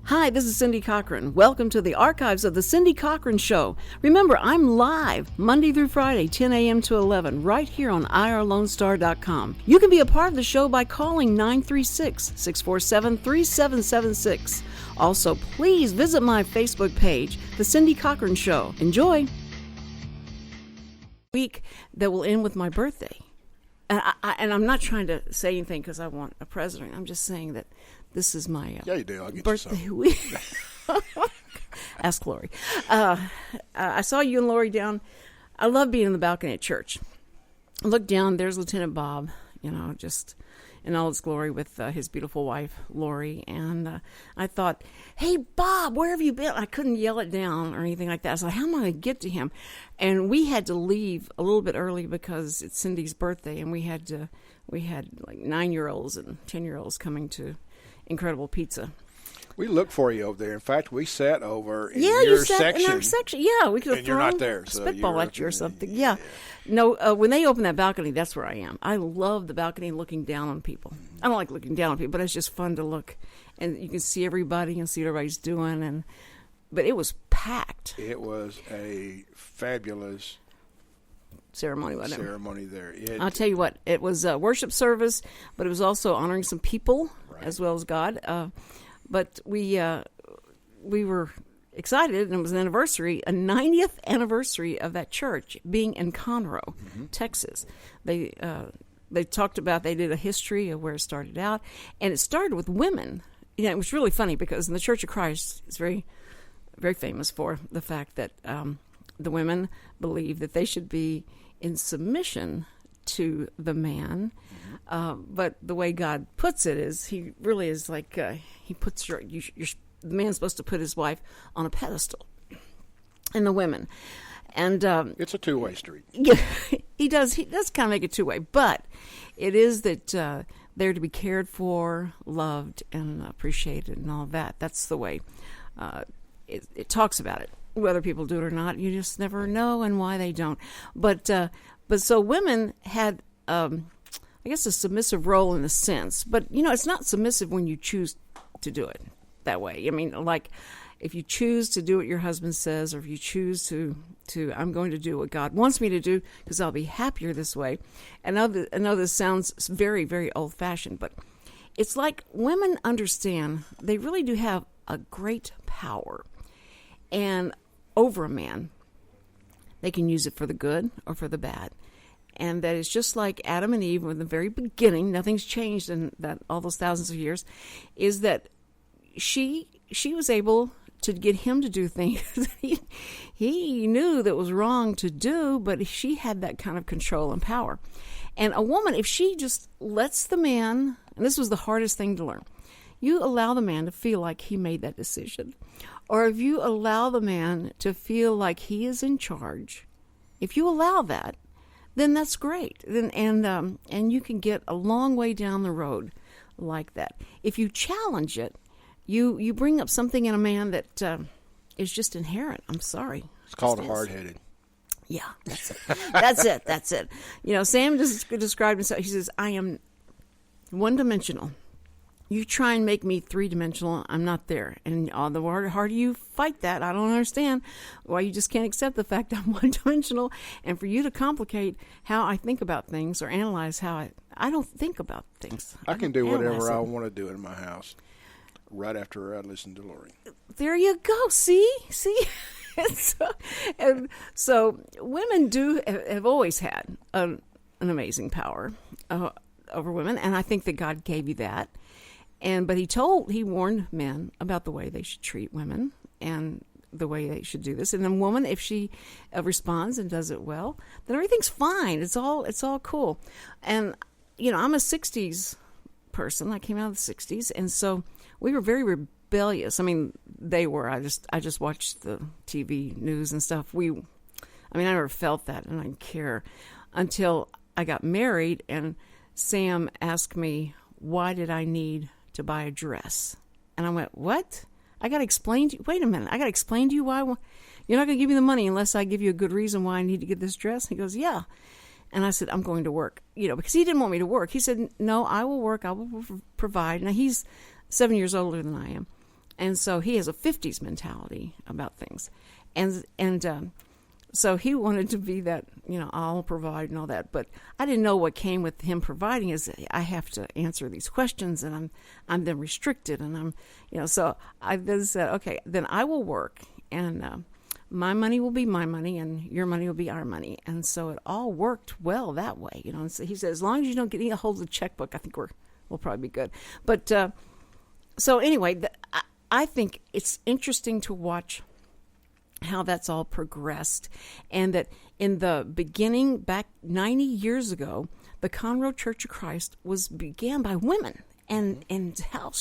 Hi, this is Cindy Cochran. Welcome to the archives of the Cindy Cochran Show. Remember, I'm live Monday through Friday, 10 a.m. to 11, right here on irlonestar.com. You can be a part of the show by calling 936-647-3776. Also, please visit my Facebook page, The Cindy Cochran Show. Enjoy! Week that will end with my birthday. And I'm not trying to say anything because I want a president. I'm just saying that this is my yeah, you do. I'll get birthday you week. Ask Lori. I saw you and Lori down. I love being in the balcony at church. I look down, there's Lieutenant Bob, just in all its glory with his beautiful wife, Lori. And I thought, hey, Bob, where have you been? I couldn't yell it down or anything like that. I was like, how am I going to get to him? And we had to leave a little bit early because it's Cindy's birthday, and we had like 9-year-olds and 10-year-olds coming to Incredible Pizza. We looked for you over there. In fact, we sat over in your your section. In our section. Yeah, we could have you're not there, so spitball at you or something. Yeah. No, when they open that balcony, that's where I am. I love the balcony looking down on people. I don't like looking down on people, but it's just fun to look. And you can see everybody and see what everybody's doing. But it was packed. It was a fabulous ceremony there. I'll tell you what, it was a worship service, but it was also honoring some people as well as God. But we were excited, and it was an anniversary, a 90th anniversary of that church being in Conroe, Texas. They talked about, they did a history of where it started out, and it started with women. It was really funny because in the Church of Christ, it's very, very famous for the fact that the women believe that they should be in submission to the man. But the way God puts it is, he really is like, he puts the man's supposed to put his wife on a pedestal, and the women. And it's a two-way street. Yeah, he does kind of make it two-way, but it is that they're to be cared for, loved, and appreciated, and all that. That's the way it talks about it. Whether people do it or not, you just never know, and why they don't. But so women had, I guess, a submissive role in a sense. But, it's not submissive when you choose to do it that way. I mean, like, if you choose to do what your husband says, or if you choose to I'm going to do what God wants me to do because I'll be happier this way. And I know this sounds very, very old-fashioned, but it's like women understand they really do have a great power. And over a man, they can use it for the good or for the bad. And that is just like Adam and Eve in the very beginning, nothing's changed in that all those thousands of years, is that she was able to get him to do things he knew that was wrong to do, but she had that kind of control and power. And a woman, if she just lets the man, and this was the hardest thing to learn, you allow the man to feel like he made that decision. Or if you allow the man to feel like he is in charge, if you allow that, then that's great. And you can get a long way down the road like that. If you challenge it, you bring up something in a man that is just inherent. I'm sorry. It's called hard-headed. Yeah, that's it. Sam just described himself. He says, I am one-dimensional. You try and make me three-dimensional, I'm not there. And the harder you fight that, I don't understand why you just can't accept the fact I'm one-dimensional. And for you to complicate how I think about things or analyze how I don't think about things. I can do whatever I want to do in my house right after I listen to Lori. There you go. See? and so women have always had an amazing power over women, and I think that God gave you that. But he warned men about the way they should treat women and the way they should do this. And the woman, if she responds and does it well, then everything's fine. It's all cool. And I'm a 60s person. I came out of the 60s, and so we were very rebellious. I mean, they were. I just watched the TV news and stuff. I never felt that, and I didn't care until I got married, and Sam asked me, why did I need to buy a dress? And I went, what? I got to explain to you. Wait a minute. I got to explain to you why. You're not going to give me the money unless I give you a good reason why I need to get this dress. He goes, yeah. And I said, I'm going to work, because he didn't want me to work. He said, no, I will work. I will provide. Now, he's 7 years older than I am. And so he has a 50s mentality about things. And so he wanted to be that, I'll provide and all that. But I didn't know what came with him providing is I have to answer these questions, and I'm then restricted, and I'm, so I then said, okay, then I will work, and my money will be my money, and your money will be our money. And so it all worked well that way, And so he said, as long as you don't get any hold of the checkbook, I think we'll probably be good. But so anyway, I think it's interesting to watch how that's all progressed, and that in the beginning, back 90 years ago, the Conroe Church of Christ began by women, and how,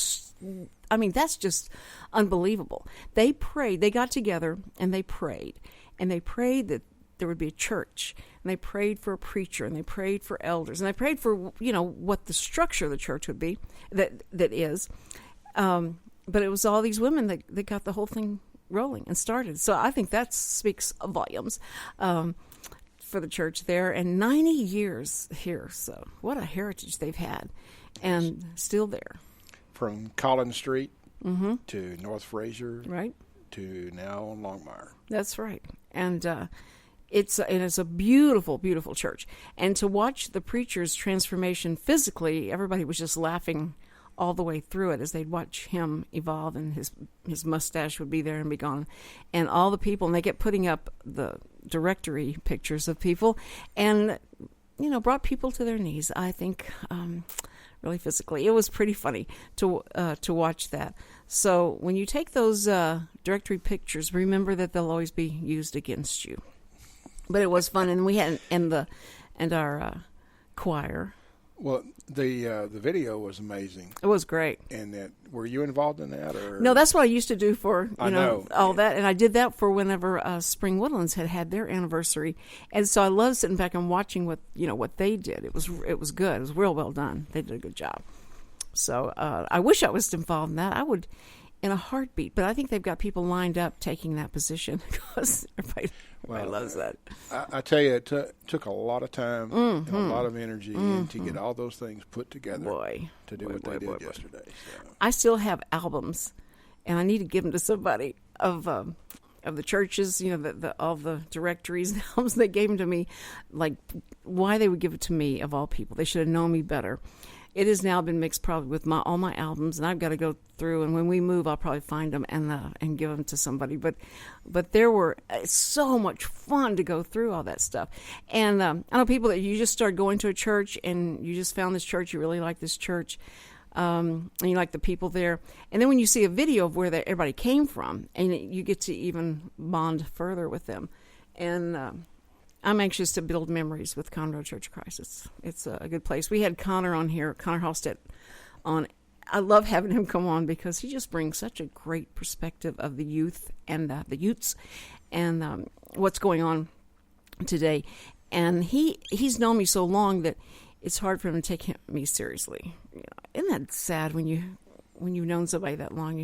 that's just unbelievable. They prayed, they got together and they prayed that there would be a church, and they prayed for a preacher, and they prayed for elders, and they prayed for what the structure of the church would be, that is, but it was all these women that got the whole thing rolling and started. So I think that speaks volumes for the church there, and 90 years here. So what a heritage they've had, and still there. From Collins Street to North Fraser, right, to now on Longmire. That's right, and it's a beautiful, beautiful church. And to watch the preacher's transformation physically, everybody was just laughing all the way through it as they'd watch him evolve, and his mustache would be there and be gone, and all the people, and they kept putting up the directory pictures of people, and brought people to their knees. I think really physically, it was pretty funny to watch that. So when you take those directory pictures, remember that they'll always be used against you. But it was fun, and we had and our choir. Well, the video was amazing. It was great. And were you involved in that? Or? No, that's what I used to do for all yeah. that, and I did that for whenever Spring Woodlands had their anniversary, and so I love sitting back and watching what they did. It was good. It was real well done. They did a good job. So I wish I was involved in that. I would, in a heartbeat. But I think they've got people lined up taking that position because everybody loves that. I tell you, it took a lot of time and a lot of energy to get all those things put together to do what they did yesterday. So. I still have albums, and I need to give them to somebody of the churches, all the directories and albums. They gave them to me, like why they would give it to me of all people. They should have known me better. It has now been mixed probably with all my albums, and I've got to go through. And when we move, I'll probably find them and give them to somebody. But it's so much fun to go through all that stuff. And I know people that you just started going to a church, and you just found this church, you really like this church, and you like the people there. And then when you see a video of where everybody came from, and you get to even bond further with them. And I'm anxious to build memories with Conroe Church of Christ. It's a good place. We had Connor on here, Connor Halstead on. I love having him come on because he just brings such a great perspective of the youth and the youths and what's going on today. And he's known me so long that it's hard for him to take me seriously. Isn't that sad when you've known somebody that long?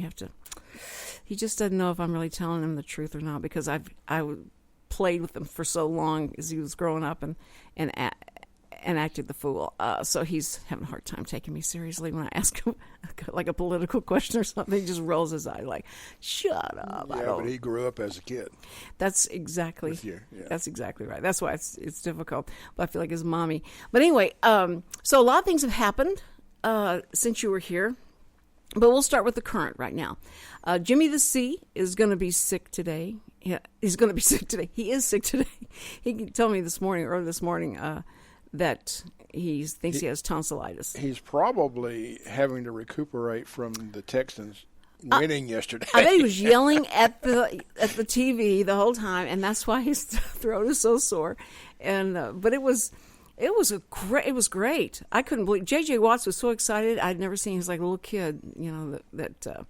He just doesn't know if I'm really telling him the truth or not, because I played with him for so long as he was growing up and acted the fool. So he's having a hard time taking me seriously when I ask him like a political question or something. He just rolls his eye like, "Shut up!" Yeah, but he grew up as a kid. That's exactly. Yeah. That's exactly right. That's why it's difficult. But I feel like his mommy. But anyway, so a lot of things have happened since you were here. But we'll start with the current right now. Jimmy the C is going to be sick today. Yeah, he's going to be sick today. He is sick today. He told me early this morning, that he thinks he has tonsillitis. He's probably having to recuperate from the Texans winning yesterday. I bet he was yelling at the TV the whole time, and that's why his throat is so sore. And but it was great. I couldn't believe. J.J. Watts was so excited. I'd never seen. He's like a little kid, that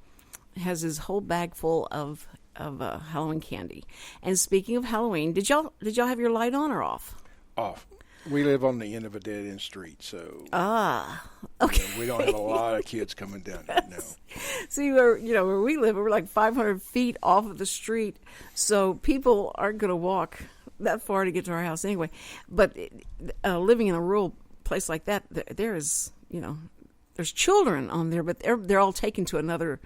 has his whole bag full of Halloween candy. And speaking of Halloween, did y'all have your light on or off? Off. We live on the end of a dead-end street, so okay. We don't have a lot of kids coming down here now. See, where we live, we're like 500 feet off of the street, so people aren't going to walk that far to get to our house anyway. But living in a rural place like that, there's there's children on there, but they're all taken to another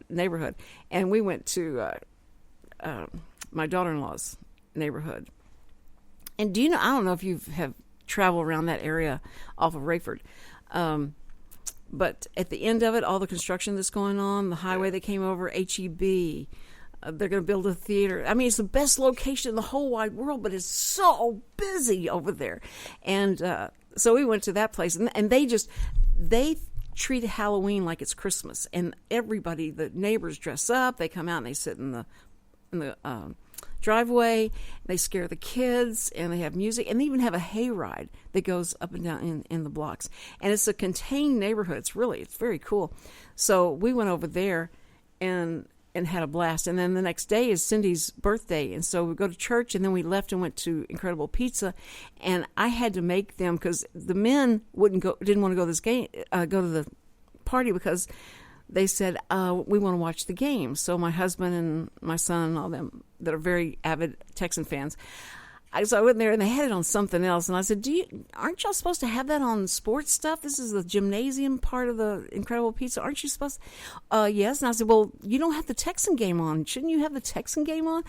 neighborhood. And we went to my daughter-in-law's neighborhood. And do you know, I don't know if you have traveled around that area off of Rayford, but at the end of it, all the construction that's going on, the highway that came over, HEB, they're going to build a theater. I mean, it's the best location in the whole wide world, but it's so busy over there. And so we went to that place, and they treat Halloween like it's Christmas. And everybody, the neighbors dress up. They come out and they sit in the driveway. They scare the kids, and they have music, and they even have a hayride that goes up and down in the blocks. And it's a contained neighborhood. It's very cool. So we went over there and had a blast. And then the next day is Cindy's birthday, and so we go to church, and then we left and went to Incredible Pizza. And I had to make them, because the men didn't want to go to this game, go to the party, because they said, we want to watch the game. So my husband and my son and all them that are very avid Texan fans, so I went there, and they had it on something else. And I said, aren't y'all supposed to have that on sports stuff? This is the gymnasium part of the Incredible Pizza. Aren't you supposed to? Yes. And I said, well, you don't have the Texan game on. Shouldn't you have the Texan game on?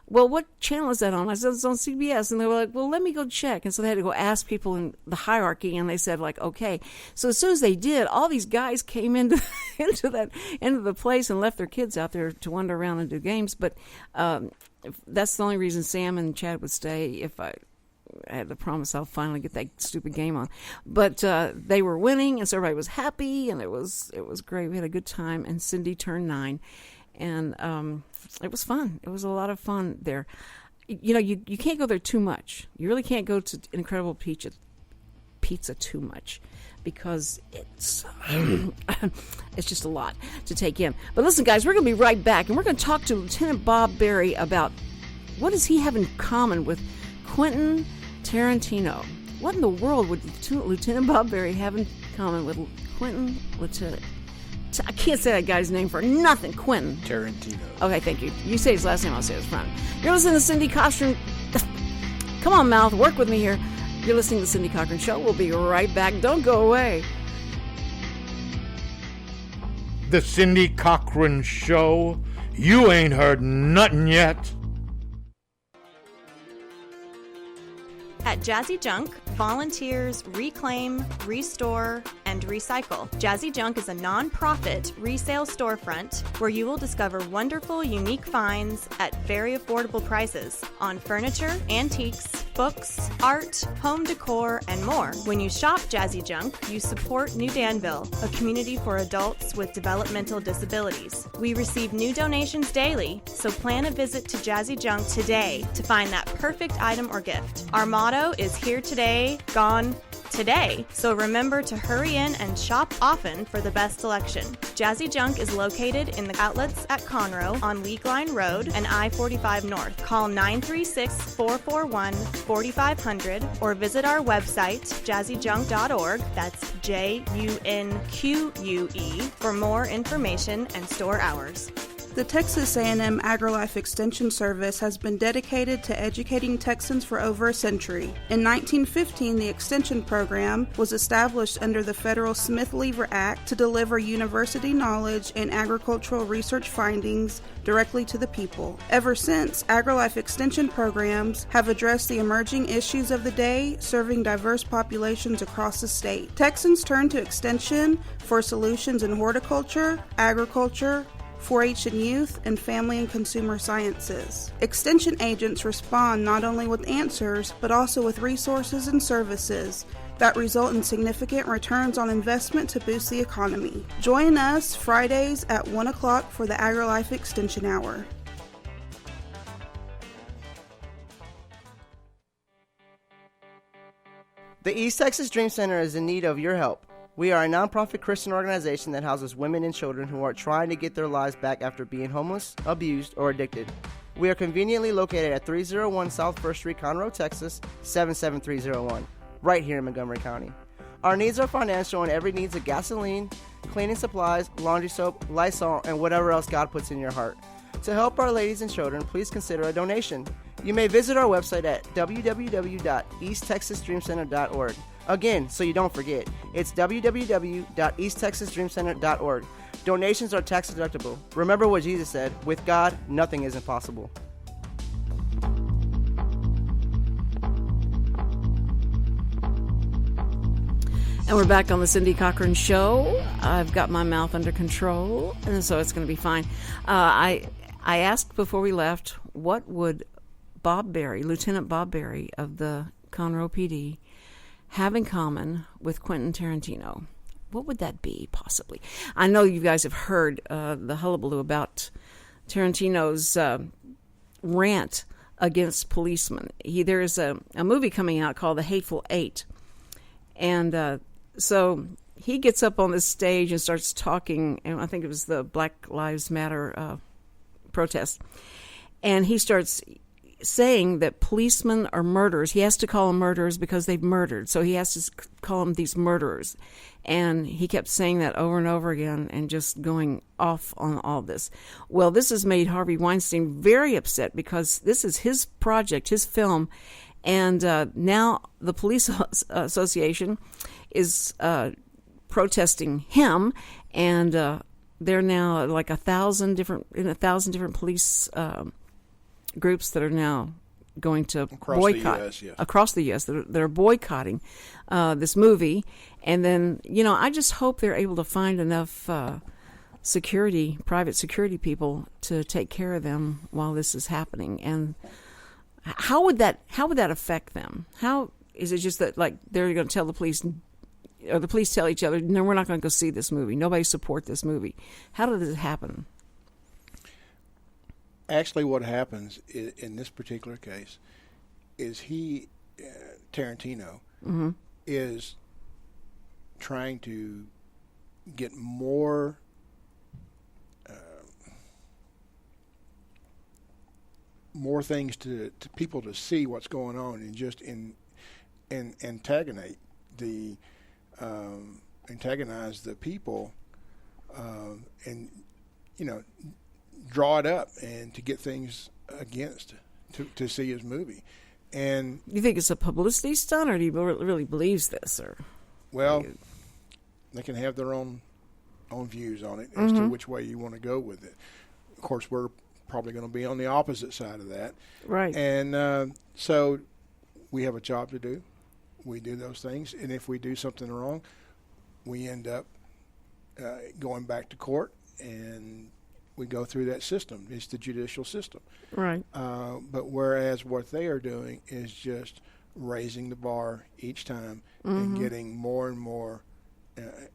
Well, what channel is that on? I said, it's on CBS. And they were like, well, let me go check. And so they had to go ask people in the hierarchy, and they said, like, okay. So as soon as they did, all these guys came into the place and left their kids out there to wander around and do games. But that's the only reason Sam and Chad would stay. If I had the promise I'll finally get that stupid game on. But they were winning, and so everybody was happy, and it was great. We had a good time, and Cindy turned 9. And it was fun. It was a lot of fun there. You know, you can't go there too much. You really can't go to Incredible Pizza too much, because it's it's just a lot to take in. But listen, guys, we're going to be right back, and we're going to talk to Lieutenant Bob Berry about what does he have in common with Quentin Tarantino. What in the world would Lieutenant Bob Berry have in common with Quentin Lieutenant? I can't say that guy's name for nothing. Quentin Tarantino. Okay, thank you. You say his last name, I'll say his front. You're listening to Cindy Cochran. Come on, mouth, work with me here. You're listening to the Cindy Cochran Show. We'll be right back. Don't go away. The Cindy Cochran Show. You ain't heard nothing yet. At Jazzy Junk, volunteers reclaim, restore, and recycle. Jazzy Junk is a non-profit resale storefront where you will discover wonderful, unique finds at very affordable prices on furniture, antiques, books, art, home decor, and more. When you shop Jazzy Junk, you support New Danville, a community for adults with developmental disabilities. We receive new donations daily, so plan a visit to Jazzy Junk today to find that perfect item or gift. Our motto is here today, gone today. So remember to hurry in and shop often for the best selection. Jazzy Junk is located in the outlets at Conroe on League Line Road and I-45 North. Call 936-441-4500 or visit our website, jazzyjunk.org. That's JUNQUE for more information and store hours. The Texas A&M AgriLife Extension Service has been dedicated to educating Texans for over a century. In 1915, the Extension Program was established under the federal Smith-Lever Act to deliver university knowledge and agricultural research findings directly to the people. Ever since, AgriLife Extension programs have addressed the emerging issues of the day, serving diverse populations across the state. Texans turn to Extension for solutions in horticulture, agriculture, 4-H and youth, and family and consumer sciences. Extension agents respond not only with answers, but also with resources and services that result in significant returns on investment to boost the economy. Join us Fridays at 1 o'clock for the AgriLife Extension Hour. The East Texas Dream Center is in need of your help. We are a nonprofit Christian organization that houses women and children who are trying to get their lives back after being homeless, abused, or addicted. We are conveniently located at 301 South 1st Street, Conroe, Texas, 77301, right here in Montgomery County. Our needs are financial and every needs of gasoline, cleaning supplies, laundry soap, Lysol, and whatever else God puts in your heart. To help our ladies and children, please consider a donation. You may visit our website at www.easttexasdreamcenter.org. Again, so you don't forget, it's www.easttexasdreamcenter.org. Donations are tax deductible. Remember what Jesus said, with God, nothing is impossible. And we're back on the Cindy Cochran Show. I've got my mouth under control, and so it's going to be fine. I asked before we left, what would Bob Berry, Lieutenant Bob Berry of the Conroe PD, have in common with Quentin Tarantino? What would that be, possibly? I know you guys have heard the hullabaloo about Tarantino's rant against policemen. There is a movie coming out called The Hateful Eight, and so he gets up on this stage and starts talking, and I think it was the Black Lives Matter protest, and he starts saying that policemen are murderers. He has to call them murderers because they've murdered, so he has to call them these murderers. And he kept saying that over and over again and just going off on all this. Well, this has made Harvey Weinstein very upset because this is his project, his film, and now the police association is protesting him, and they're now like 1,000 different police groups that are now going to boycott the US, yes. across the U.S. that are boycotting this movie. And then, I just hope they're able to find enough private security people to take care of them while this is happening. And how would that affect them? How is it just that, like, they're going to tell the police, or the police tell each other, no, we're not going to go see this movie. Nobody support this movie. How does it happen? Actually, what happens in this particular case is Tarantino, mm-hmm. is trying to get more things to people to see what's going on, and just antagonize the people, and draw it up and to get things against to see his movie. And you think it's a publicity stunt, or do you really believes this? Or well, they can have their own views on it as mm-hmm. to which way you want to go with it. Of course, we're probably going to be on the opposite side of that, right? And so we have a job to do. We do those things, and if we do something wrong, we end up going back to court, and we go through that system. It's the judicial system. Right. But whereas what they are doing is just raising the bar each time, mm-hmm. and getting more and more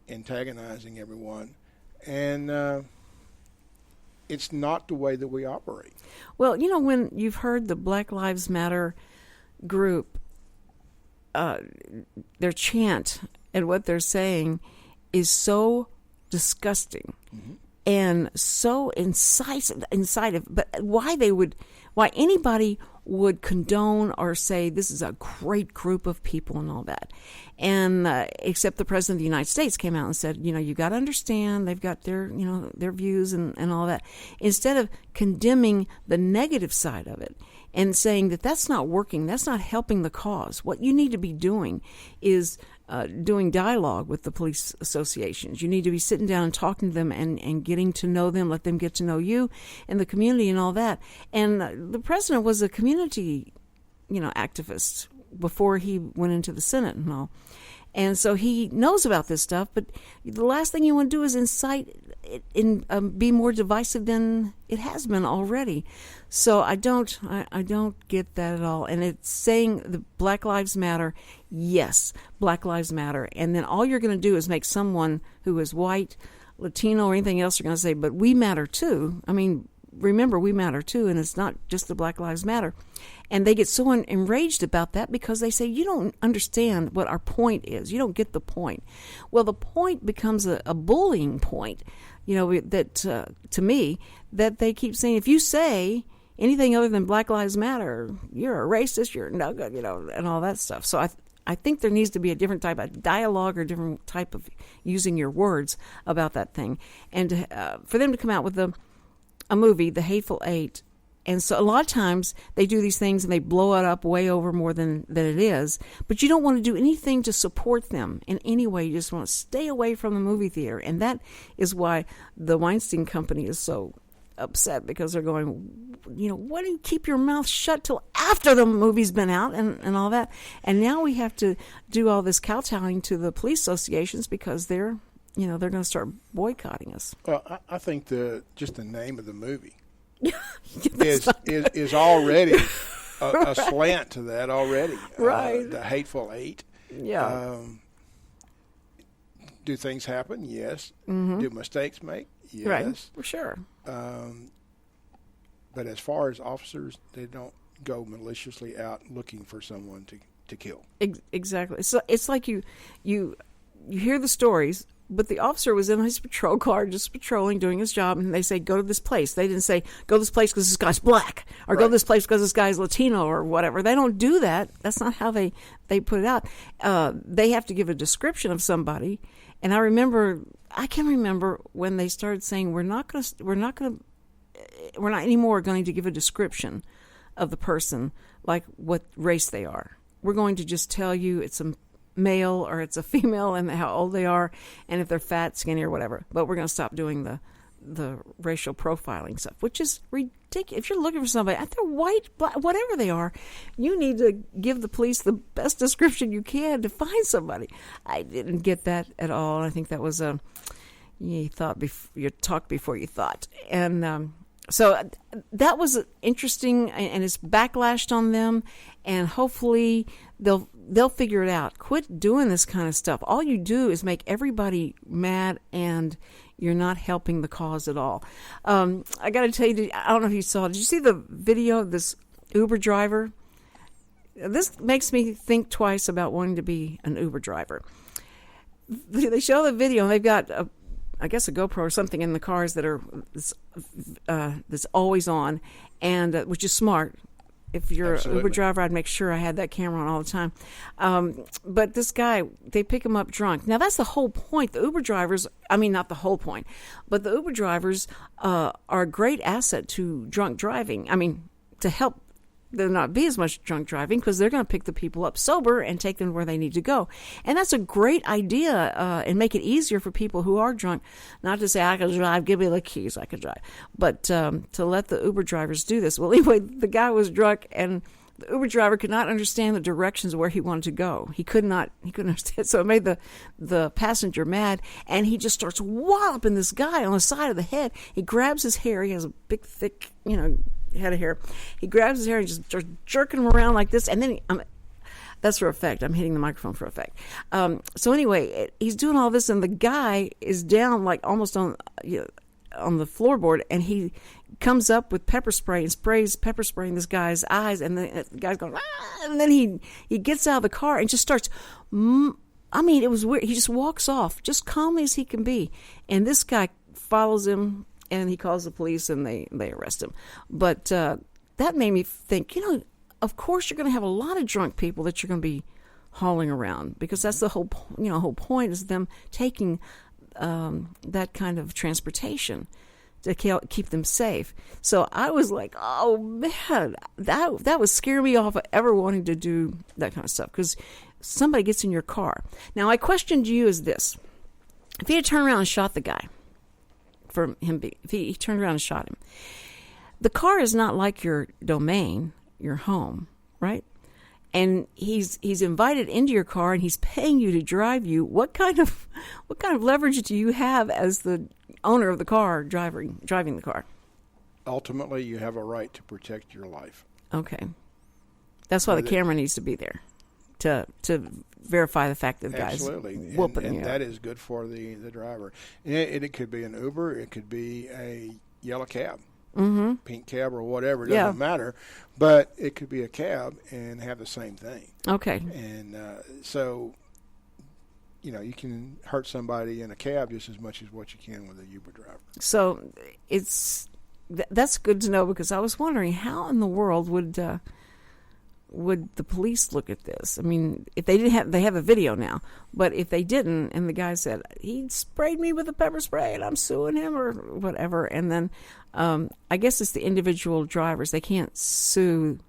antagonizing everyone. And it's not the way that we operate. Well, when you've heard the Black Lives Matter group, their chant and what they're saying is so disgusting. Mm-hmm. And so incisive, but why anybody would condone or say this is a great group of people and all that, and except the President of the United States came out and said, you got to understand they've got their their views and all that, instead of condemning the negative side of it and saying that that's not working, that's not helping the cause. What you need to be doing is doing dialogue with the police associations. You need to be sitting down and talking to them and getting to know them, let them get to know you and the community and all that. And the president was a community, activist before he went into the Senate and all. And so he knows about this stuff, but the last thing you want to do is incite it and be more divisive than it has been already. So I don't get that at all. And it's saying the Black Lives Matter, yes, Black Lives Matter. And then all you're going to do is make someone who is white, Latino, or anything else, you're going to say, but we matter too. I mean, remember, we matter too, and it's not just the Black Lives Matter. And they get so enraged about that because they say, you don't understand what our point is. You don't get the point. Well, the point becomes a bullying point, that to me, that they keep saying, if you say anything other than Black Lives Matter, you're a racist, you're no good, and all that stuff. So I think there needs to be a different type of dialogue or different type of using your words about that thing. And for them to come out with a movie, The Hateful Eight, And so a lot of times they do these things and they blow it up way over more than it is. But you don't want to do anything to support them in any way. You just want to stay away from the movie theater. And that is why the Weinstein Company is so upset, because they're going, why do you keep your mouth shut till after the movie's been out and all that? And now we have to do all this kowtowing to the police associations because they're going to start boycotting us. Well, I think just the name of the movie is already a slant to that already. Right. The Hateful Eight. Yeah. Do things happen? Yes. Mm-hmm. Do mistakes make? Yes. Right. For sure. But as far as officers, they don't go maliciously out looking for someone to kill. Exactly. So it's like you hear the stories, but the officer was in his patrol car just patrolling, doing his job, and they say, go to this place. They didn't say, go to this place because this guy's black, or go to this place because this guy's Latino, or whatever. They don't do that. That's not how they put it out. They have to give a description of somebody. And I can remember when they started saying, we're not anymore going to give a description of the person, like what race they are. We're going to just tell you it's a male or it's a female and how old they are and if they're fat, skinny, or whatever. But we're going to stop doing the racial profiling stuff, which is ridiculous. If you're looking for somebody, if they're white, black, whatever they are, you need to give the police the best description you can to find somebody. I didn't get that at all. I think that was you talked before you thought. And so that was interesting, and it's backlashed on them, and hopefully they'll figure it out. Quit doing this kind of stuff. All you do is make everybody mad, and you're not helping the cause at all. I got to tell you, I don't know if you saw, did you see the video of this Uber driver? This makes me think twice about wanting to be an Uber driver. They show the video, and they've got I guess a GoPro or something in the cars that's always on, and which is smart. If you're Absolutely. an Uber driver, I'd make sure I had that camera on all the time. But this guy, they pick him up drunk. Now, that's the whole point. The Uber drivers, not the whole point, but the Uber drivers are a great asset to drunk driving. To help there not be as much drunk driving, because they're going to pick the people up sober and take them where they need to go. And that's a great idea, and make it easier for people who are drunk, not to say, I can drive, give me the keys, I can drive, but to let the Uber drivers do this. Well, anyway, the guy was drunk, and the Uber driver could not understand the directions where he wanted to go. He couldn't understand. So it made the passenger mad, and he just starts walloping this guy on the side of the head. He grabs his hair. He has a big, thick, head of hair. He grabs his hair and just starts jerking him around like this, and then that's for effect. I'm hitting the microphone for effect. So anyway, he's doing all this, and the guy is down like almost on the floorboard, and he comes up with pepper spray and sprays pepper spray in this guy's eyes, and the guy's going, ah! And then he gets out of the car and just starts. It was weird. He just walks off, just calmly as he can be, and this guy follows him. And he calls the police, and they arrest him. But that made me think, of course you're going to have a lot of drunk people that you're going to be hauling around, because that's the whole point is them taking that kind of transportation to keep them safe. So I was like, oh man, that would scare me off of ever wanting to do that kind of stuff, because somebody gets in your car. Now, my question to you is this: if he had turned around and shot the guy, if he turned around and shot him, the car is not like your domain, your home, right? And he's invited into your car, and he's paying you to drive you. What kind of leverage do you have as the owner of the car, driving the car? Ultimately, you have a right to protect your life. Okay, that's why the camera needs to be there to verify the fact that the guy's whooping you. And that is good for the driver. And it could be an Uber, it could be a yellow cab, pink cab, or whatever. It doesn't matter. But it could be a cab and have the same thing. Okay. And so, you can hurt somebody in a cab just as much as what you can with a Uber driver. So that's good to know, because I was wondering how in the world would would the police look at this? I mean, if they didn't have, they have a video now, but if they didn't, and the guy said, he sprayed me with a pepper spray and I'm suing him or whatever, and then I guess it's the individual drivers. They can't sue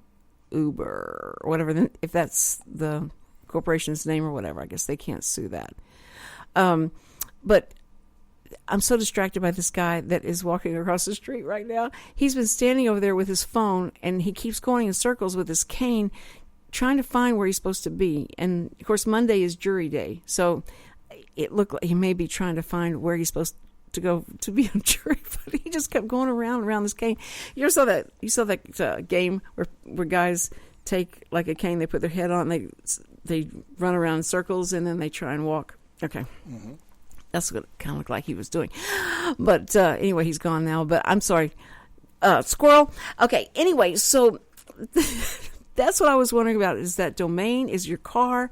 Uber or whatever, if that's the corporation's name or whatever. I guess they can't sue that. But I'm so distracted by this guy that is walking across the street right now. He's been standing over there with his phone, and he keeps going in circles with his cane, trying to find where he's supposed to be. And, of course, Monday is jury day, so it looked like he may be trying to find where he's supposed to go to be on jury, but he just kept going around this cane. You saw that game where guys take, like, a cane, they put their head on, they run around in circles, and then they try and walk. Okay. Mm-hmm. That's what it kind of looked like he was doing. But anyway, he's gone now. But I'm sorry. Squirrel. Okay, anyway, so that's what I was wondering about. Is that domain? Is your car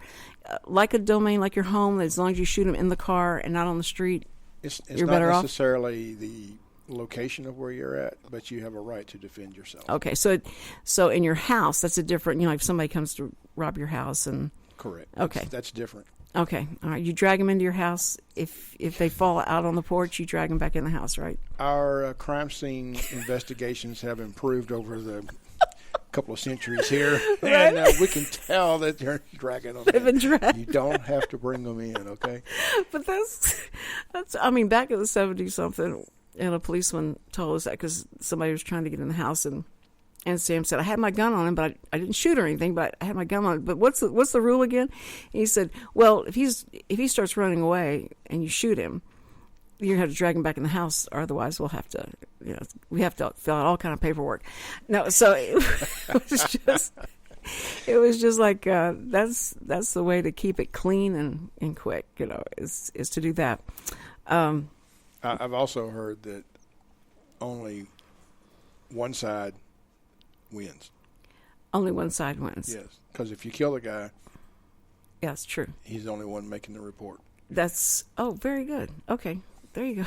like a domain, like your home, as long as you shoot them in the car and not on the street, you're better off? It's not necessarily the location of where you're at, but you have a right to defend yourself. Okay, so in your house, that's a different, if somebody comes to rob your house and... Correct. Okay. That's different. Okay, all right. You drag them into your house. If they fall out on the porch, you drag them back in the house, right? Our crime scene investigations have improved over the couple of centuries here, right? And we can tell that they're dragging them. They've been dragged. You don't have to bring them in, okay? But that's. I mean, back in the 70s something, and a policeman told us that because somebody was trying to get in the house and Sam said, I had my gun on him, but I didn't shoot or anything, but I had my gun on him. But what's the rule again? And he said, well, if he starts running away and you shoot him, you're going to have to drag him back in the house, or otherwise we'll have to, we have to fill out all kind of paperwork. No, so it was just like, that's the way to keep it clean and quick, is to do that. I've also heard that only one side wins. Only one side wins. Yes, because if you kill the guy, yeah, it's true. He's the only one making the report. Very good. Okay, there you go.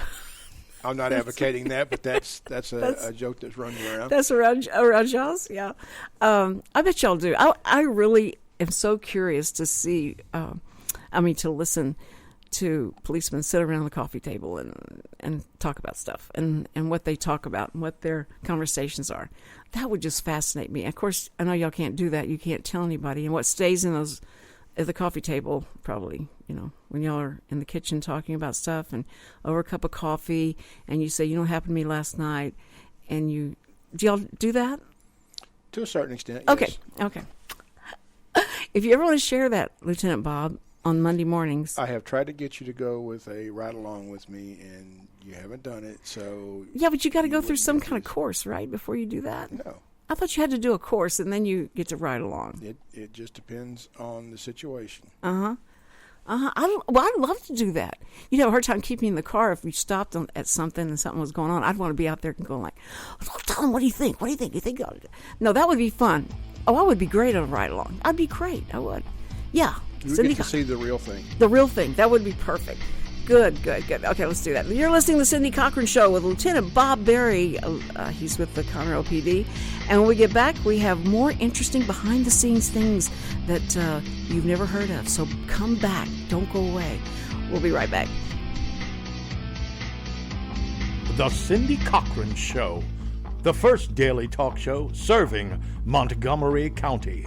I'm not advocating that, but that's a joke that's running around. That's around y'all's, yeah. I bet y'all do. I really am so curious to see. To listen to policemen sit around the coffee table and talk about stuff and what they talk about and what their conversations are. That would just fascinate me. Of course, I know y'all can't do that. You can't tell anybody. And what stays in those at the coffee table, probably, when y'all are in the kitchen talking about stuff and over a cup of coffee, and you say, what happened to me last night, and do y'all do that? To a certain extent, yes. Okay. If you ever want to share that, Lieutenant Bob, on Monday mornings. I have tried to get you to go with a ride-along with me, and you haven't done it, so... Yeah, but you got to go through some kind of course, right, before you do that? No. I thought you had to do a course, and then you get to ride along. It just depends on the situation. Uh-huh. I'd love to do that. You'd have a hard time keeping in the car if we stopped at something and something was going on. I'd want to be out there and going like, tell them, what do you think? What do you think? You think? No, that would be fun. Oh, I would be great on a ride-along. I'd be great. I would. Yeah. You get to see the real thing. The real thing. That would be perfect. Good. Okay, let's do that. You're listening to the Cindy Cochran Show with Lieutenant Bob Berry. He's with the Conroe PD. And when we get back, we have more interesting behind-the-scenes things that you've never heard of. So come back. Don't go away. We'll be right back. The Cindy Cochran Show, the first daily talk show serving Montgomery County.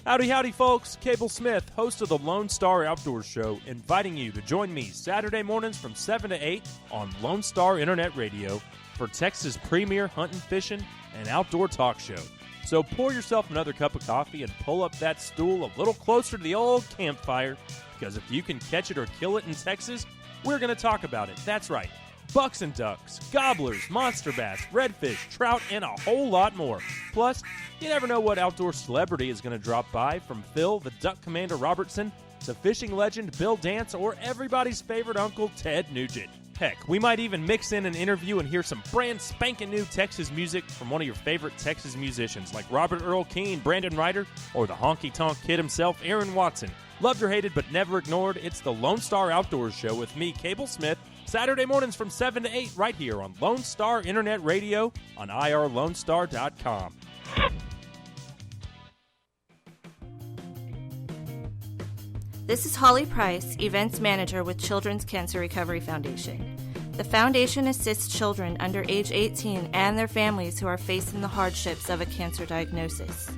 Howdy, folks. Cable Smith, host of the Lone Star Outdoors Show, inviting you to join me Saturday mornings from 7 to 8 on Lone Star Internet Radio for Texas' premier hunting, fishing, and outdoor talk show. So pour yourself another cup of coffee and pull up that stool a little closer to the old campfire, because if you can catch it or kill it in Texas, we're going to talk about it. That's right. Bucks and ducks, gobblers, monster bass, redfish, trout, and a whole lot more. Plus, you never know what outdoor celebrity is going to drop by, from Phil the Duck Commander Robertson to fishing legend Bill Dance or everybody's favorite uncle Ted Nugent. Heck, we might even mix in an interview and hear some brand spanking new Texas music from one of your favorite Texas musicians like Robert Earl Keen, Brandon Ryder, or the honky-tonk kid himself, Aaron Watson. Loved or hated but never ignored, it's the Lone Star Outdoors Show with me, Cable Smith, Saturday mornings from 7 to 8 right here on Lone Star Internet Radio on irlonestar.com. This is Holly Price, Events Manager with Children's Cancer Recovery Foundation. The foundation assists children under age 18 and their families who are facing the hardships of a cancer diagnosis.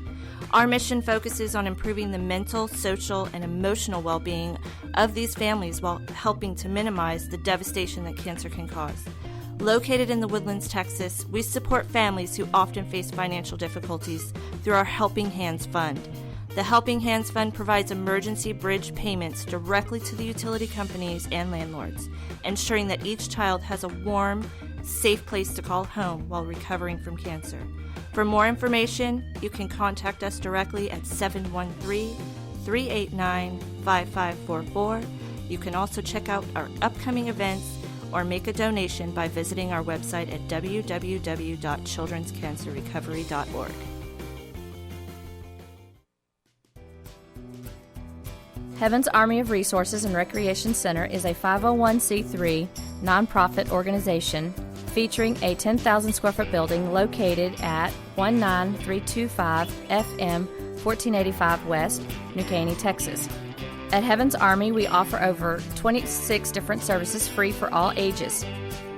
Our mission focuses on improving the mental, social, and emotional well-being of these families while helping to minimize the devastation that cancer can cause. Located in the Woodlands, Texas, we support families who often face financial difficulties through our Helping Hands Fund. The Helping Hands Fund provides emergency bridge payments directly to the utility companies and landlords, ensuring that each child has a warm, safe place to call home while recovering from cancer. For more information, you can contact us directly at 713-389-5544. You can also check out our upcoming events or make a donation by visiting our website at www.childrenscancerrecovery.org. Heaven's Army of Resources and Recreation Center is a 501c3 nonprofit organization featuring a 10,000 square foot building located at 19325 FM 1485 West, New Caney, Texas. At Heaven's Army, we offer over 26 different services free for all ages,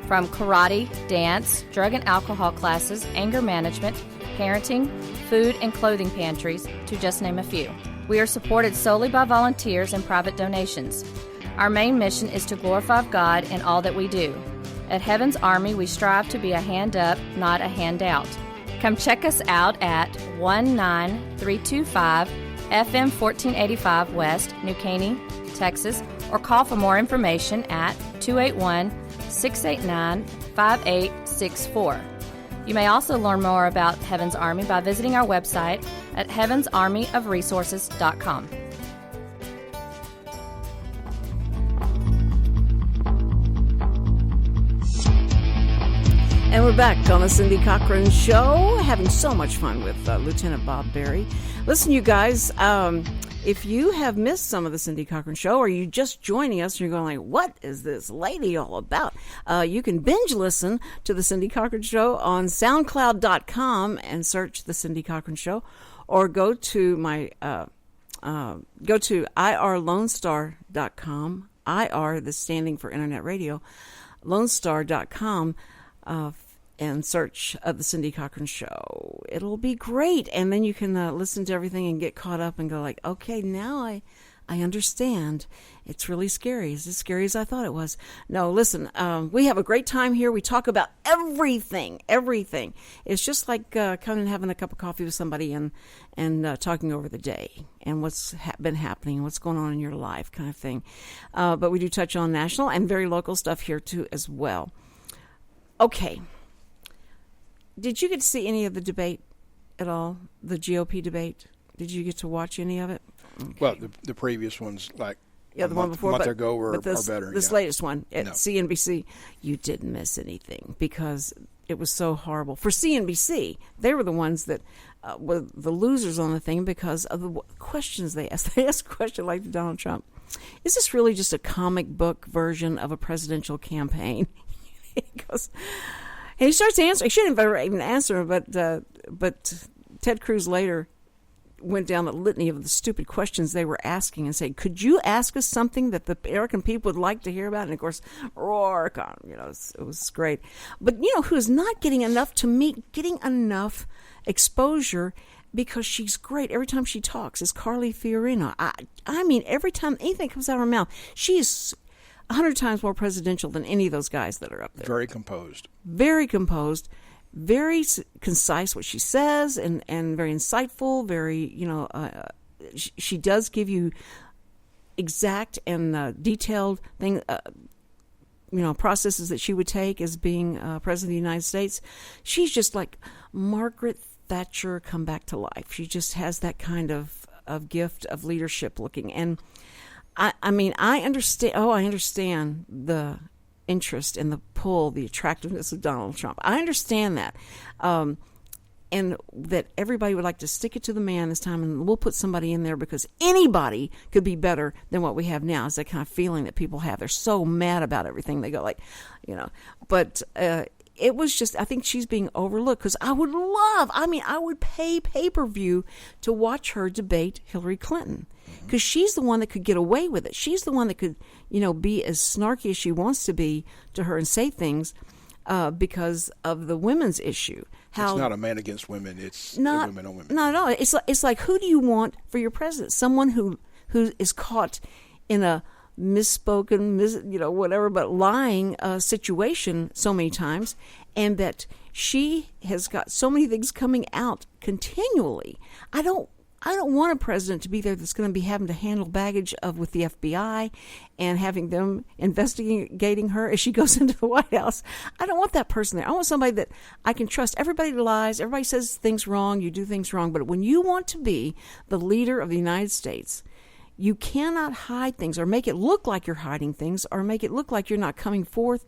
from karate, dance, drug and alcohol classes, anger management, parenting, food and clothing pantries, to just name a few. We are supported solely by volunteers and private donations. Our main mission is to glorify God in all that we do. At Heaven's Army, we strive to be a hand up, not a handout. Come check us out at 19325 FM 1485 West, New Caney, Texas, or call for more information at 281-689-5864. You may also learn more about Heaven's Army by visiting our website at heavensarmyofresources.com. And we're back on the Cindy Cochran Show, having so much fun with Lieutenant Bob Berry. Listen, you guys, if you have missed some of the Cindy Cochran Show, or you just joining us and you're going like, what is this lady all about? You can binge listen to the Cindy Cochran Show on SoundCloud.com and search the Cindy Cochran Show, or go to my go to irlonestar.com. IR, the standing for Internet Radio, lonestar.com. And search the Cindy Cochran Show. It'll be great. And then you can listen to everything and get caught up and go like, okay, now I understand. It's really scary. It's as scary as I thought it was. No, listen, we have a great time here. We talk about everything. It's just like coming and having a cup of coffee with somebody and talking over the day and what's been happening, what's going on in your life kind of thing. But we do touch on national and very local stuff here too as well. Okay. Did you get to see any of the debate at all? The GOP debate? Did you get to watch any of it? Okay. Well, the previous ones, like the one before, month ago, are better. This latest one at CNBC, you didn't miss anything because it was so horrible. For CNBC, they were the ones that were the losers on the thing because of the questions they asked. They asked a question like to Donald Trump. Is this really just a comic book version of a presidential campaign? He goes, and he starts answering. He shouldn't have even answered, but Ted Cruz later went down the litany of the stupid questions they were asking and said, "Could you ask us something that the American people would like to hear about?" And of course, roar, it was great. But who's not getting enough exposure because she's great every time she talks is Carly Fiarino. I mean, every time anything comes out of her mouth, she is 100 times more presidential than any of those guys that are up there. Very composed, very concise what she says, and very insightful. Very, she does give you exact and detailed thing, processes that she would take as being president of the United States. She's just like Margaret Thatcher come back to life. She just has that kind of gift of leadership looking. And I understand the interest and the pull, the attractiveness of Donald Trump. I understand that. And that everybody would like to stick it to the man this time, and we'll put somebody in there because anybody could be better than what we have now. It's that kind of feeling that people have. They're so mad about everything. They go like, But it was just, I think she's being overlooked, because I would pay pay-per-view to watch her debate Hillary Clinton, because she's the one that could get away with it. She's the one that could, be as snarky as she wants to be to her and say things because of the women's issue. How it's not a man against women. It's not women on women. Not at all. It's like, who do you want for your president? Someone who is caught in a misspoken, whatever, but lying situation so many times, and that she has got so many things coming out continually. I don't want a president to be there that's going to be having to handle baggage with the FBI and having them investigating her as she goes into the White House. I don't want that person there. I want somebody that I can trust. Everybody lies. Everybody says things wrong. You do things wrong. But when you want to be the leader of the United States, you cannot hide things or make it look like you're hiding things or make it look like you're not coming forth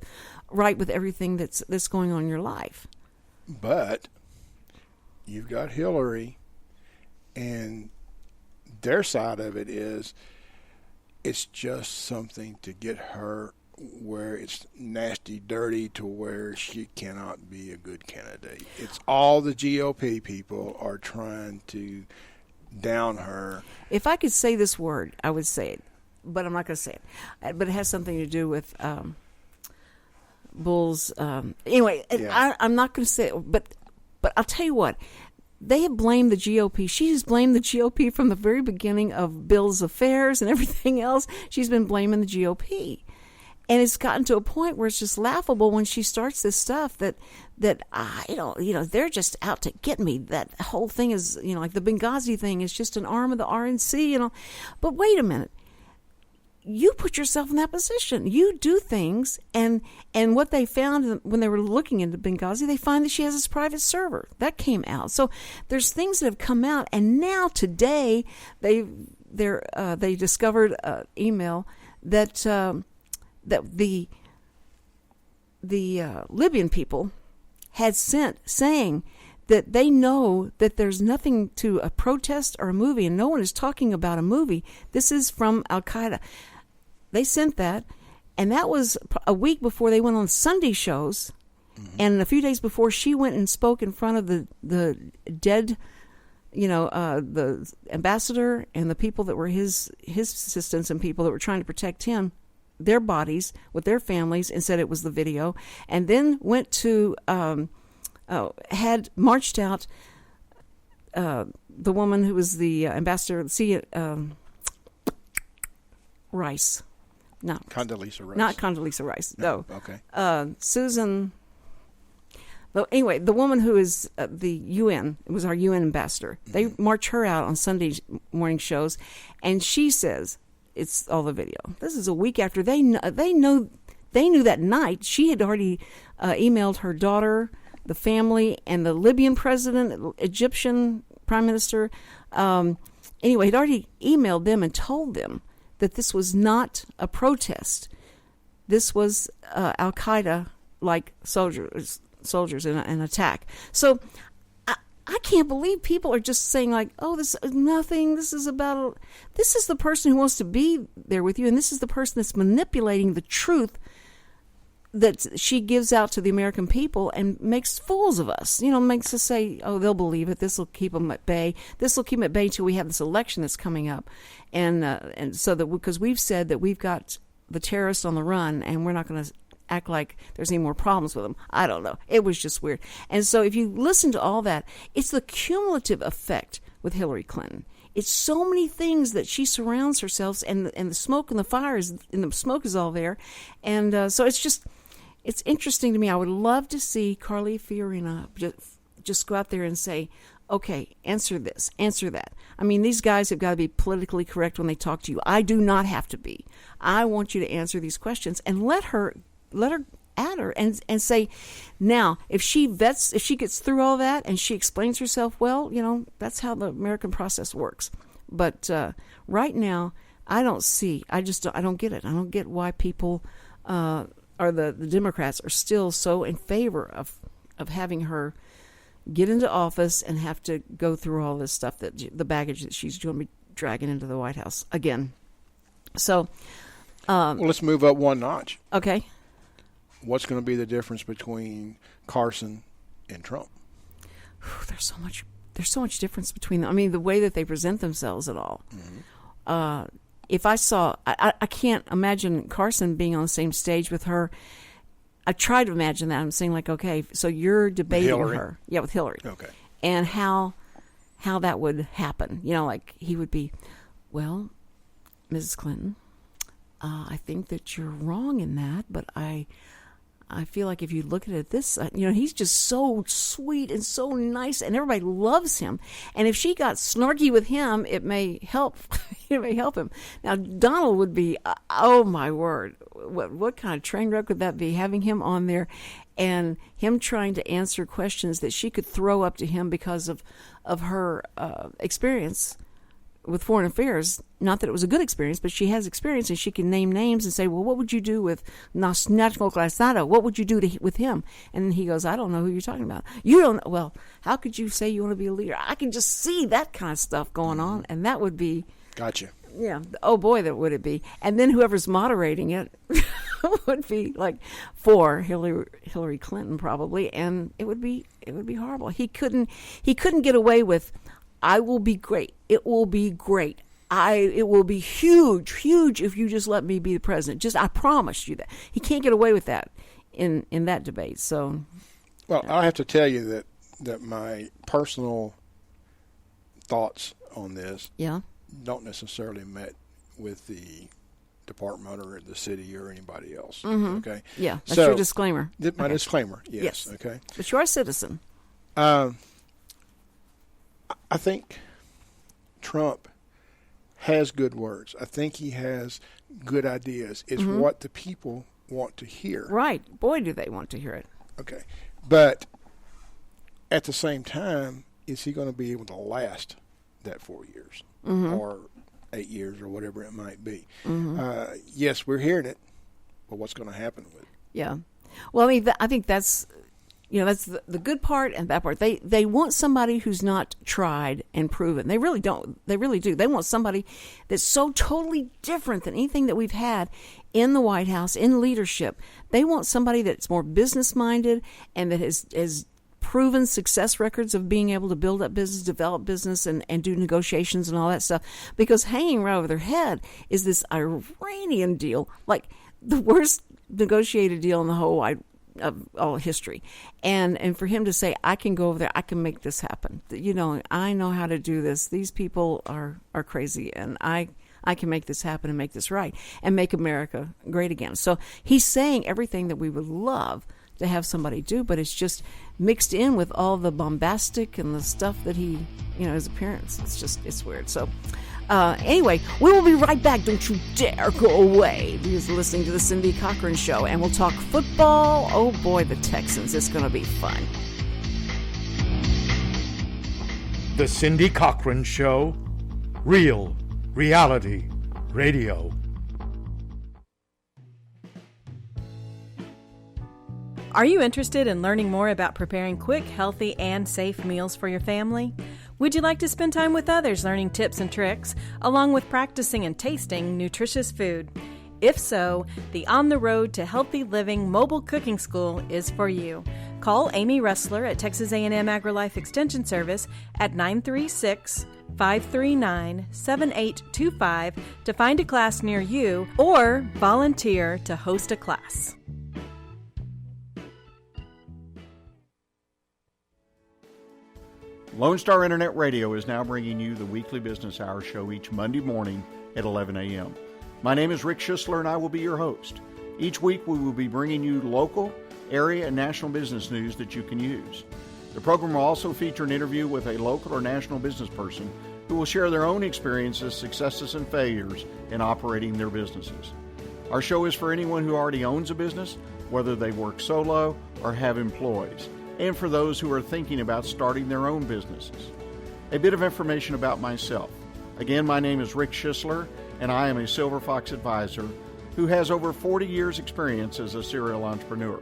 right with everything that's going on in your life. But you've got Hillary, and their side of it is it's just something to get her where it's nasty, dirty, to where she cannot be a good candidate. It's all the GOP people are trying to down her. If I could say this word, I would say it, but I'm not going to say it. But it has something to do with Bull's. Anyway, yeah. I'm not going to say it, but I'll tell you what. They have blamed the GOP. She has blamed the GOP from the very beginning of Bill's affairs and everything else. She's been blaming the GOP. And it's gotten to a point where it's just laughable when she starts this stuff that they're just out to get me. That whole thing is, like the Benghazi thing is just an arm of the RNC, But wait a minute. You put yourself in that position. You do things, and what they found when they were looking into Benghazi, they find that she has this private server. That came out. So there's things that have come out, and now today they discovered an email that the Libyan people had sent saying that they know that there's nothing to a protest or a movie, and no one is talking about a movie. This is from Al-Qaeda. They sent that, and that was a week before they went on Sunday shows, and a few days before she went and spoke in front of the dead, the ambassador and the people that were his assistants and people that were trying to protect him, their bodies with their families, and said it was the video, and then went to had marched out the woman who was the ambassador, Rice. No. Condoleezza Rice. Not Condoleezza Rice. No. Okay. Susan. Well, anyway, the woman who is the UN, it was our UN ambassador. Mm-hmm. They march her out on Sunday morning shows, and she says it's all the video. This is a week after they knew that night. She had already emailed her daughter, the family, and the Libyan president, Egyptian prime minister. Anyway, he'd already emailed them and told them that this was not a protest. This was Al-Qaeda like soldiers in an attack. So I can't believe people are just saying like, oh, this is nothing. This is the person who wants to be there with you, and this is the person that's manipulating the truth that she gives out to the American people and makes fools of us. Makes us say, oh, they'll believe it. This will keep them at bay. This will keep them at bay until we have this election that's coming up. And so that because we've said that we've got the terrorists on the run and we're not going to act like there's any more problems with them. I don't know. It was just weird. And so if you listen to all that, it's the cumulative effect with Hillary Clinton. It's so many things that she surrounds herself, and the smoke and the fire and the smoke is all there. And so it's interesting to me. I would love to see Carly Fiarino just go out there and say, okay, answer this, answer that. I mean, these guys have got to be politically correct when they talk to you. I do not have to be. I want you to answer these questions, and let her at her and say, now, if she gets through all that and she explains herself well, that's how the American process works. But right now, I don't get it. I don't get why people or the Democrats are still so in favor of having her get into office and have to go through all this stuff, the baggage that she's going to be dragging into the White House again. So, well, let's move up one notch. Okay. what's going to be the difference between Carson and Trump? There's so much difference between them. I mean, the way that they present themselves at all. Mm-hmm. If I saw, I can't imagine Carson being on the same stage with her. I try to imagine that. I'm saying, like, okay, so you're debating with her. Yeah, with Hillary. Okay. And how that would happen. You know, like he would be, well, Mrs. Clinton, I think that you're wrong in that, but I feel like if you look at it this, he's just so sweet and so nice, and everybody loves him. And if she got snarky with him, it may help. It may help him. Now, Donald would be, oh my word, what kind of train wreck would that be? Having him on there, and him trying to answer questions that she could throw up to him because of her experience with foreign affairs. Not that it was a good experience, but she has experience, and she can name names and say, well, what would you do with National Glasado? What would you do with him? And he goes, I don't know who you're talking about. You don't, well, how could you say you want to be a leader? I can just see that kind of stuff going on, and that would be... Gotcha. Yeah. Oh, boy, that would it be. And then whoever's moderating it would be, like, for Hillary Clinton, probably, and it would be horrible. He couldn't get away with, I will be great. It will be great. It will be huge if you just let me be the president. Just, I promise you that. He can't get away with that in that debate. So, well, I have to tell you that my personal thoughts on this, don't necessarily met with the department or the city or anybody else. Mm-hmm. Okay. Yeah, that's your disclaimer. My disclaimer. Yes. Okay. But you're a citizen. I think Trump has good words. I think he has good ideas. It's what the people want to hear. Right. Boy, do they want to hear it. Okay. But at the same time, is he going to be able to last that 4 years or 8 years or whatever it might be? Yes, we're hearing it, but what's going to happen with it? Yeah. Well, I mean, I think that's... that's the good part and bad part. They want somebody who's not tried and proven. They really don't. They really do. They want somebody that's so totally different than anything that we've had in the White House, in leadership. They want somebody that's more business-minded and that has proven success records of being able to build up business, develop business, and do negotiations and all that stuff. Because hanging right over their head is this Iranian deal, like the worst negotiated deal in the whole wide of all history, and for him to say, I can go over there, I can make this happen. I know how to do this. These people are crazy, and I can make this happen and make this right and make America great again. So he's saying everything that we would love to have somebody do, but it's just mixed in with all the bombastic and the stuff that he, his appearance. It's weird. So anyway, we will be right back. Don't you dare go away. You're listening to the Cindy Cochran Show, and we'll talk football. Oh boy, the Texans. It's going to be fun. The Cindy Cochran Show. Real reality radio. Are you interested in learning more about preparing quick, healthy, and safe meals for your family? Would you like to spend time with others learning tips and tricks, along with practicing and tasting nutritious food? If so, the On the Road to Healthy Living Mobile Cooking School is for you. Call Amy Ressler at Texas A&M AgriLife Extension Service at 936-539-7825 to find a class near you or volunteer to host a class. Lone Star Internet Radio is now bringing you the weekly business hour show each Monday morning at 11 a.m. My name is Rick Schissler, and I will be your host. Each week, we will be bringing you local, area, and national business news that you can use. The program will also feature an interview with a local or national business person who will share their own experiences, successes, and failures in operating their businesses. Our show is for anyone who already owns a business, whether they work solo or have employees, and for those who are thinking about starting their own businesses. A bit of information about myself. Again, my name is Rick Schissler, and I am a Silver Fox advisor who has over 40 years' experience as a serial entrepreneur.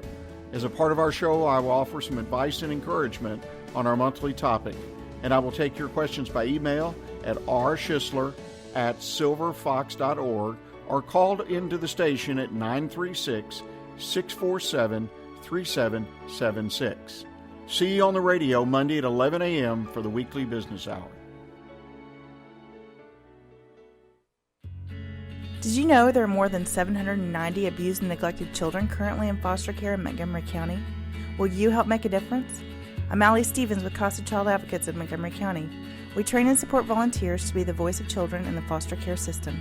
As a part of our show, I will offer some advice and encouragement on our monthly topic, and I will take your questions by email at rschissler@silverfox.org or call into the station at 936 888-647-3776. See you on the radio Monday at 11 a.m. for the weekly business hour. Did you know there are more than 790 abused and neglected children currently in foster care in Montgomery County? Will you help make a difference? I'm Allie Stevens with Casa Child Advocates of Montgomery County. We train and support volunteers to be the voice of children in the foster care system.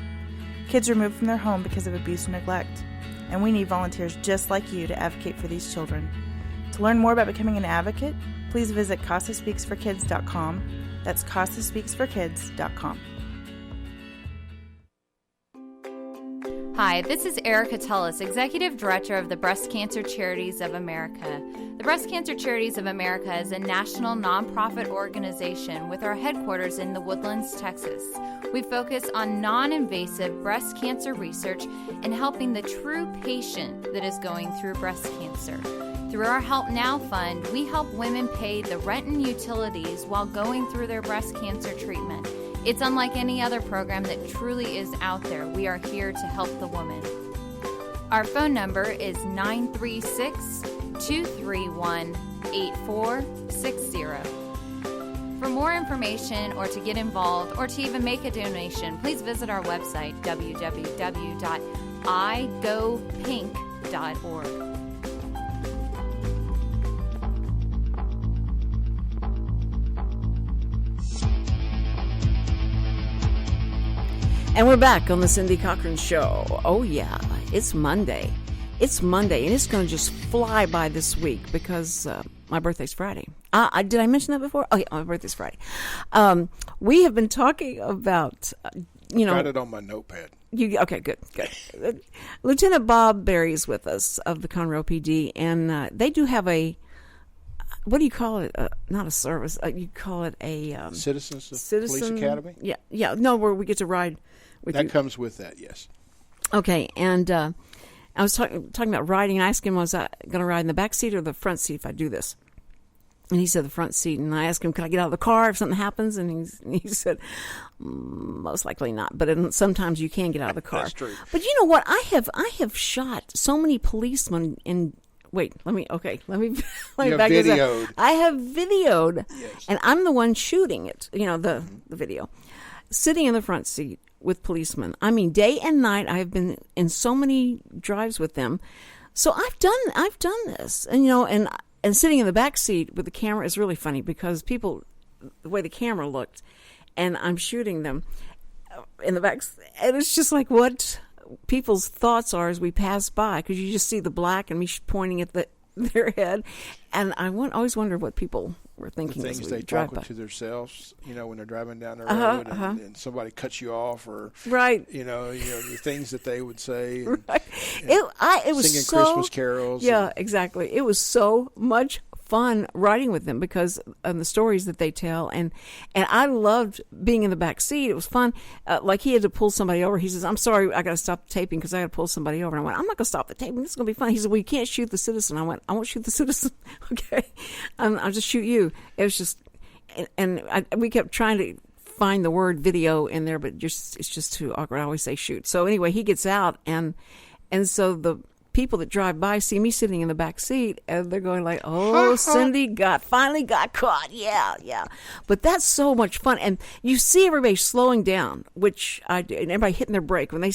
Kids removed from their home because of abuse and neglect. And we need volunteers just like you to advocate for these children. To learn more about becoming an advocate, please visit CasaSpeaksForKids.com. That's CasaSpeaksForKids.com. Hi, this is Erica Tullis, Executive Director of the Breast Cancer Charities of America. The Breast Cancer Charities of America is a national nonprofit organization with our headquarters in The Woodlands, Texas. We focus on non-invasive breast cancer research and helping the true patient that is going through breast cancer. Through our Help Now Fund, we help women pay the rent and utilities while going through their breast cancer treatment. It's unlike any other program that truly is out there. We are here to help the woman. Our phone number is 936-231-8460. For more information or to get involved or to even make a donation, please visit our website, www.igopink.org. And we're back on the Cindy Cochran Show. Oh, yeah, it's Monday. It's Monday, and it's going to just fly by this week because my birthday's Friday. Did I mention that before? Oh, yeah, my birthday's Friday. We have been talking about, Got it on my notepad. Okay, good. Lieutenant Bob Berry is with us of the Conroe PD, and they do have a, what do you call it? Not a service. You call it a... Citizens Police Academy? Yeah. No, where we get to ride with that you. Comes with that, yes. Okay, and I was talking about riding. I asked him, was I going to ride in the back seat or the front seat if I do this? And he said the front seat. And I asked him, could I get out of the car if something happens? And he said, most likely not. But sometimes you can get out of the car. That's true. But you know what? I have shot so many policemen in... Wait, let me back this up. I have videoed, yes. And I'm the one shooting it, the video. Sitting in the front seat with policemen. I mean, day and night, I've been in so many drives with them. So I've done this. And, and sitting in the back seat with the camera is really funny because people, the way the camera looked, and I'm shooting them in the back, and it's just like what people's thoughts are as we pass by, because you just see the black and me pointing at their head, and I always wonder what people were thinking. The things as we they drive talk by. to themselves, when they're driving down the road, and somebody cuts you off, or right, the things that they would say, and, right. And it was singing so, Christmas carols. Yeah, exactly. It was so much fun riding with them because of the stories that they tell, and I loved being in the back seat. It was fun. Like he had to pull somebody over. He says, "I'm sorry, I got to stop the taping because I got to pull somebody over." And I went, "I'm not going to stop the taping. This is going to be fun." He said, "Well, you can't shoot the citizen." I went, "I won't shoot the citizen." Okay, I'll just shoot you. It was just, we kept trying to find the word video in there, but it's just too awkward. I always say shoot. So anyway, he gets out, and so the people that drive by see me sitting in the back seat, and they're going like, "Oh, Cindy finally got caught." Yeah. But that's so much fun, and you see everybody slowing down, which I do, and everybody hitting their brake when they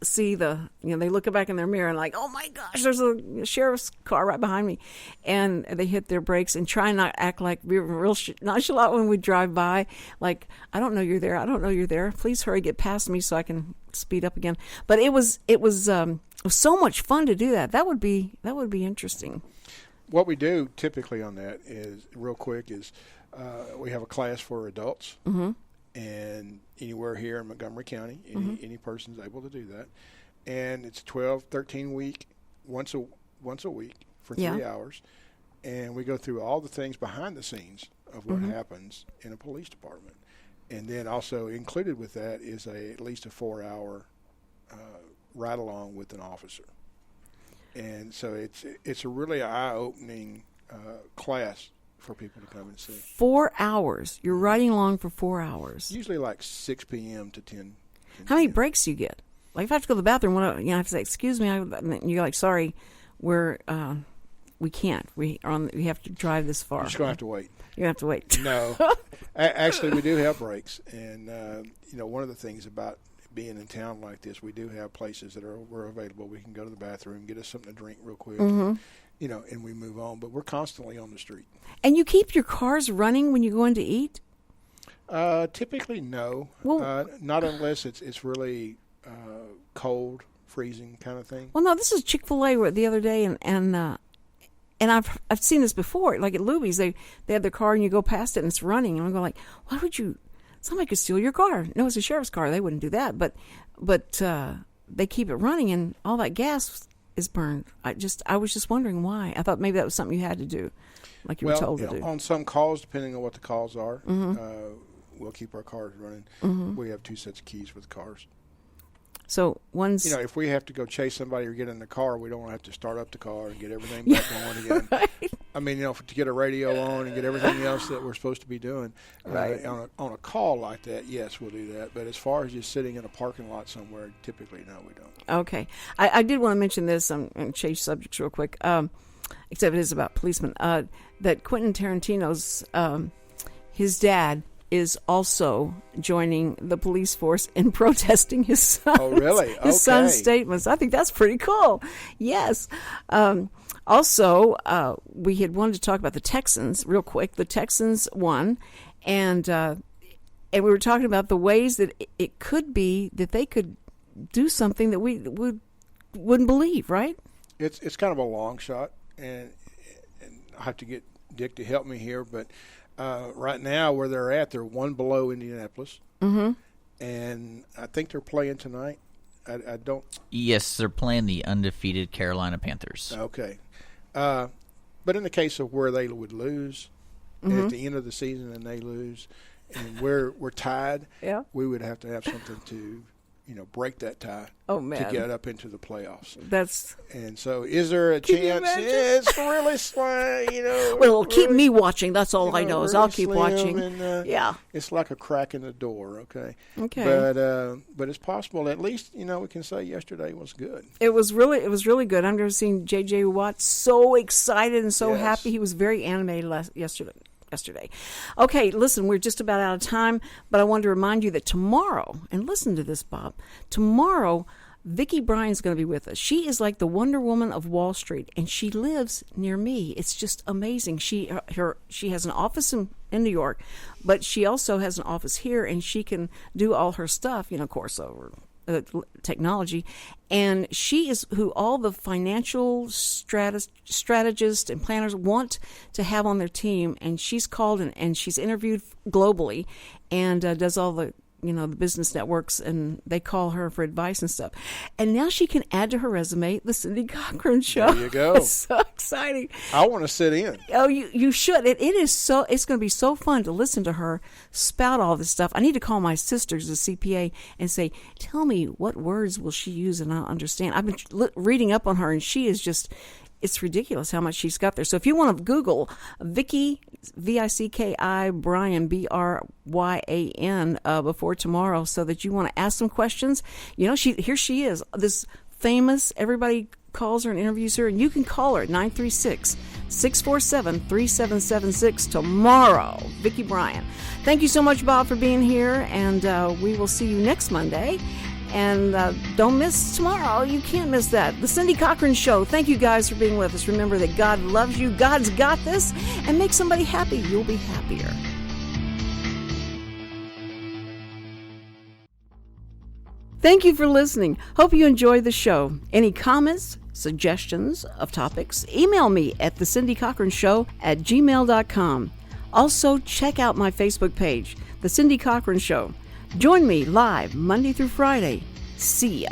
see they look back in their mirror and like, "Oh my gosh, there's a sheriff's car right behind me," and they hit their brakes and try not to act like we're real nonchalant when we drive by. Like, "I don't know you're there. I don't know you're there. Please hurry, get past me so I can speed up again." But it was so much fun to do that. That would be interesting. What we do typically on that is, real quick, is we have a class for adults, mm-hmm. and anywhere here in Montgomery County, any person's able to do that. And it's a 13 week, once a week for 3 hours, and we go through all the things behind the scenes of what happens in a police department. And then also included with that is at least a 4-hour ride along with an officer. And so it's a really eye-opening class for people to come and see. 4 hours. You're riding along for 4 hours. Usually like 6 p.m. to 10. How many breaks do you get? Like if I have to go to the bathroom, I have to say, "Excuse me," and you're like, "Sorry, where we can't. We have to drive this far. You're just gonna have to wait. You have to wait. No, actually, we do have breaks, and one of the things about being in town like this, we do have places that we're available. We can go to the bathroom, get us something to drink real quick, and we move on. But we're constantly on the street. And you keep your cars running when you go in to eat? Typically, no. Well, not unless it's really cold, freezing kind of thing. Well, no, this is Chick-fil-A the other day, and I've seen this before. Like at Luby's, they have their car and you go past it and it's running, and I'm going like, why would you? Somebody could steal your car. No, it's a sheriff's car. They wouldn't do that, but they keep it running and all that gas is burned. I was just wondering why. I thought maybe that was something you had to do, like you were told to do. On some calls, depending on what the calls are, we'll keep our cars running. We have 2 sets of keys for the cars. So one's... if we have to go chase somebody or get in the car, we don't have to start up the car and get everything back on again. Right. I mean, to get a radio on and get everything else that we're supposed to be doing. Right. On a call like that, yes, we'll do that. But as far as just sitting in a parking lot somewhere, typically, no, we don't. Okay. I did want to mention this. I'm going to change subjects real quick, except it is about policemen. That Quentin Tarantino's, his dad is also joining the police force in protesting his son's, his son's statements. I think that's pretty cool. Yes. Also, we had wanted to talk about the Texans real quick. The Texans won, and we were talking about the ways that it could be that they could do something that we wouldn't believe, right? It's kind of a long shot, and I have to get Dick to help me here, but right now where they're one below Indianapolis, and I think they're playing tonight. I don't. Yes, they're playing the undefeated Carolina Panthers. Okay. But in the case of where they would lose at the end of the season and they lose, and we're tied, we would have to have something to, break that tie. Oh, man. To get up into the playoffs. And so, is there a chance? It's really slim, Well, keep me watching. That's all I know is I'll keep watching. And, it's like a crack in the door. Okay. But it's possible. At least we can say yesterday was good. It was really good. I've never seen J.J. Watt so excited and so happy. He was very animated yesterday. Okay, listen, we're just about out of time, but I wanted to remind you that tomorrow, and listen to this, Bob, tomorrow, Vicki Bryan's going to be with us. She is like the Wonder Woman of Wall Street, and she lives near me. It's just amazing. She has an office in New York, but she also has an office here, and she can do all her stuff, of course, over technology, and she is who all the financial strategists and planners want to have on their team, and she's called and she's interviewed globally and does all the the business networks, and they call her for advice and stuff. And now she can add to her resume the Cindy Cochran Show. There you go. It's so exciting. I want to sit in. Oh, you should. It's going to be so fun to listen to her spout all this stuff. I need to call my sister, the CPA, and say, tell me what words will she use and I'll understand. I've been reading up on her, and she is just... It's ridiculous how much she's got there. So if you want to Google Vicki, V-I-C-K-I, Bryan, B-R-Y-A-N, before tomorrow, so that you want to ask some questions. Here she is, this famous, everybody calls her and interviews her, and you can call her at 936-647-3776 tomorrow. Vicki Bryan. Thank you so much, Bob, for being here, and we will see you next Monday. And don't miss tomorrow. You can't miss that. The Cindy Cochran Show. Thank you guys for being with us. Remember that God loves you. God's got this. And make somebody happy. You'll be happier. Thank you for listening. Hope you enjoyed the show. Any comments, suggestions of topics, email me at thecindycochranshow@gmail.com. Also, check out my Facebook page, The Cindy Cochran Show. Join me live Monday through Friday. See ya.